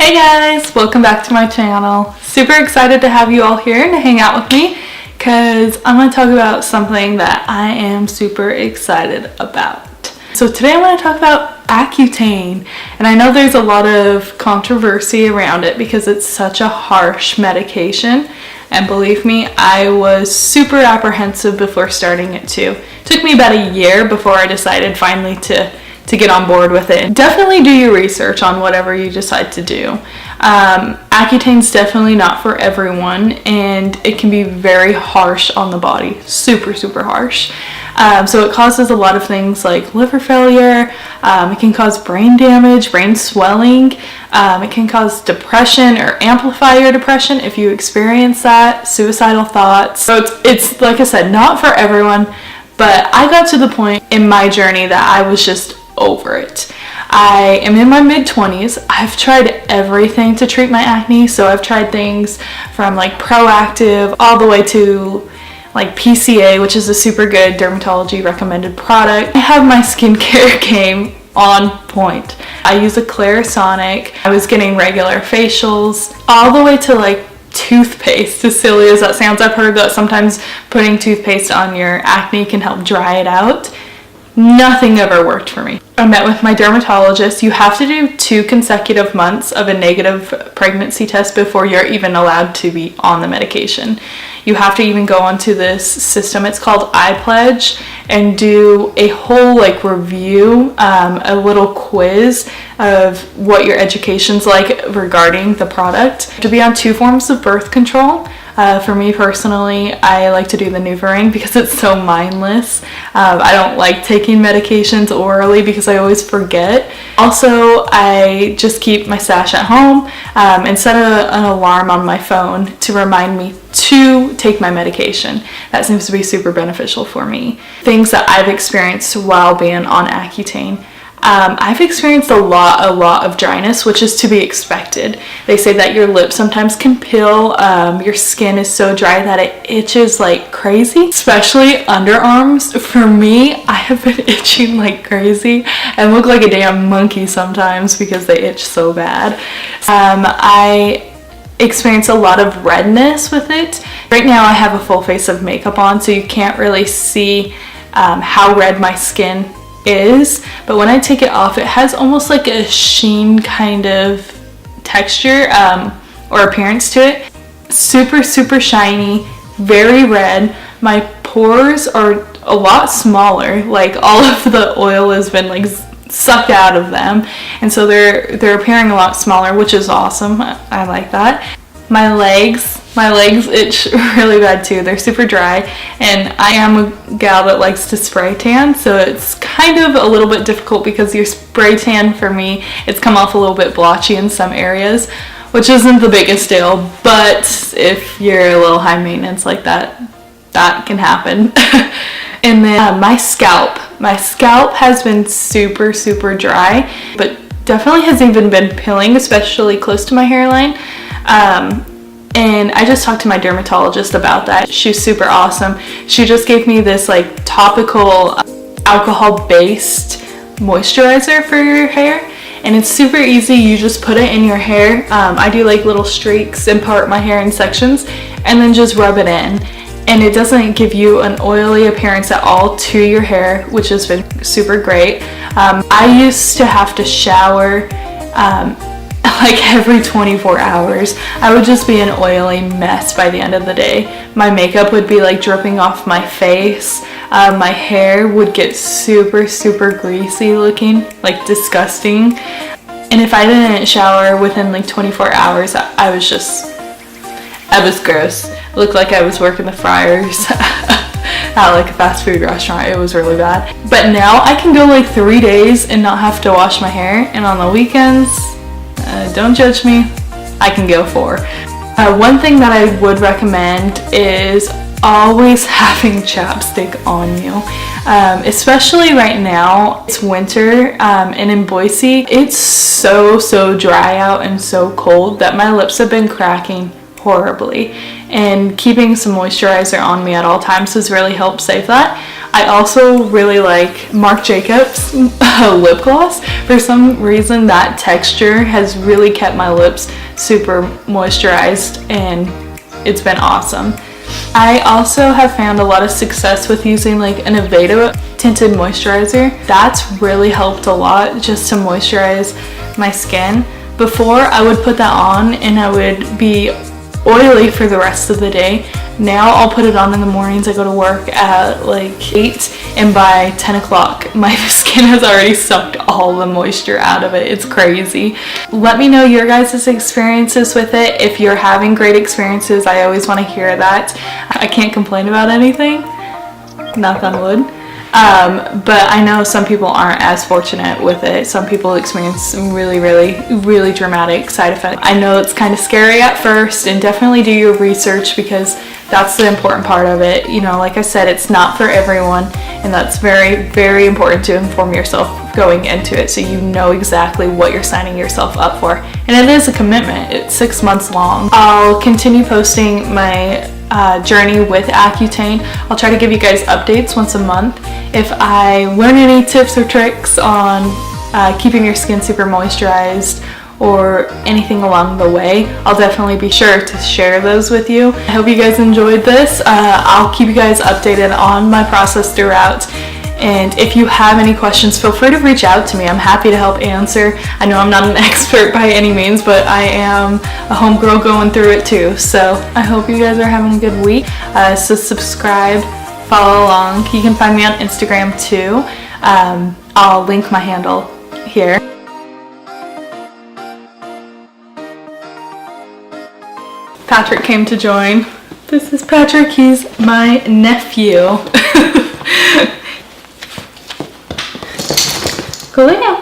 Hey guys, welcome back to my channel. Super excited to have you all here and to hang out with me because I'm going to talk about something that I am super excited about. So today I'm going to talk about Accutane, and I know there's a lot of controversy around it because it's such a harsh medication, and believe me, I was super apprehensive before starting it too. It took me about a year before I decided finally to get on board with it. Definitely do your research on whatever you decide to do. Accutane's definitely not for everyone, and it can be very harsh on the body. Super harsh. So it causes a lot of things like liver failure. It can cause brain damage, brain swelling. It can cause depression or amplify your depression if you experience that, suicidal thoughts. So it's like I said, not for everyone, but I got to the point in my journey that I was just over it. I am in my mid-20s. I've tried everything to treat my acne. So I've tried things from like Proactive all the way to like PCA, which is a super good dermatology recommended product. I have my skincare game on point. I use a Clarisonic. I was getting regular facials all the way to like toothpaste. As silly as that sounds, I've heard that sometimes putting toothpaste on your acne can help dry it out. Nothing ever worked for me. I met with my dermatologist. You have to do 2 consecutive months of a negative pregnancy test before you're even allowed to be on the medication. You have to even go onto this system, it's called iPledge, and do a whole like review, a little quiz of what your education's like regarding the product. To be on 2 forms of birth control. For me personally, I like to do the NuvaRing because it's so mindless. I don't like taking medications orally because I always forget. Also, I just keep my stash at home and set an alarm on my phone to remind me to take my medication. That seems to be super beneficial for me. Things that I've experienced while being on Accutane. I've experienced a lot of dryness, which is to be expected. They say that your lips sometimes can peel, your skin is so dry that it itches like crazy, especially underarms. For me, I have been itching like crazy and look like a damn monkey sometimes because they itch so bad. I experience a lot of redness with it. Right now I have a full face of makeup on, so you can't really see how red my skin is, but when I take it off, it has almost like a sheen kind of texture or appearance to it. Super shiny, very red. My pores are a lot smaller, like all of the oil has been like sucked out of them, and so they're appearing a lot smaller, which is awesome. I like that. My legs itch really bad too. They're super dry, and I am a gal that likes to spray tan, so it's kind of a little bit difficult because your spray tan, for me, it's come off a little bit blotchy in some areas, which isn't the biggest deal, but if you're a little high maintenance like that, that can happen. And then my scalp has been super dry, but definitely has even been peeling, especially close to my hairline. And I just talked to my dermatologist about that. She's super awesome. She just gave me this like topical alcohol-based moisturizer for your hair, and it's super easy. You just put it in your hair. I do like little streaks and part my hair in sections and then just rub it in, and it doesn't give you an oily appearance at all to your hair, which has been super great. I used to have to shower like every 24 hours. I would just be an oily mess by the end of the day. My makeup would be like dripping off my face. My hair would get super greasy looking, like disgusting. And if I didn't shower within like 24 hours, I was gross. It looked like I was working the fryers at like a fast food restaurant. It was really bad. But now I can go like 3 days and not have to wash my hair, and on the weekends, don't judge me, I can go 4. One thing that I would recommend is always having chapstick on you, especially right now. It's winter, and in Boise it's so dry out and so cold that my lips have been cracking horribly, and keeping some moisturizer on me at all times has really helped save that. I also really like Marc Jacobs lip gloss. For some reason, that texture has really kept my lips super moisturized, and it's been awesome. I also have found a lot of success with using like an Aveda tinted moisturizer. That's really helped a lot just to moisturize my skin. Before, I would put that on and I would be oily for the rest of the day. Now I'll put it on in the mornings. I go to work at like 8, and by 10 o'clock my skin has already sucked all the moisture out of it. It's crazy. Let me know your guys' experiences with it. If you're having great experiences, I always want to hear that. I can't complain about anything, knock on wood. But I know some people aren't as fortunate with it. Some people experience some really dramatic side effects. I know it's kind of scary at first, and definitely do your research because that's the important part of it. You know, like I said, it's not for everyone, and that's very important to inform yourself going into it so you know exactly what you're signing yourself up for. And it is a commitment. It's 6 months long. I'll continue posting my journey with Accutane. I'll try to give you guys updates once a month. If I learn any tips or tricks on keeping your skin super moisturized or anything along the way, I'll definitely be sure to share those with you. I hope you guys enjoyed this. I'll keep you guys updated on my process throughout. And if you have any questions, feel free to reach out to me. I'm happy to help answer. I know I'm not an expert by any means, but I am a homegirl going through it too. So I hope you guys are having a good week. So subscribe, follow along. You can find me on Instagram too. I'll link my handle here. Patrick came to join. This is Patrick. He's my nephew. Go lay down.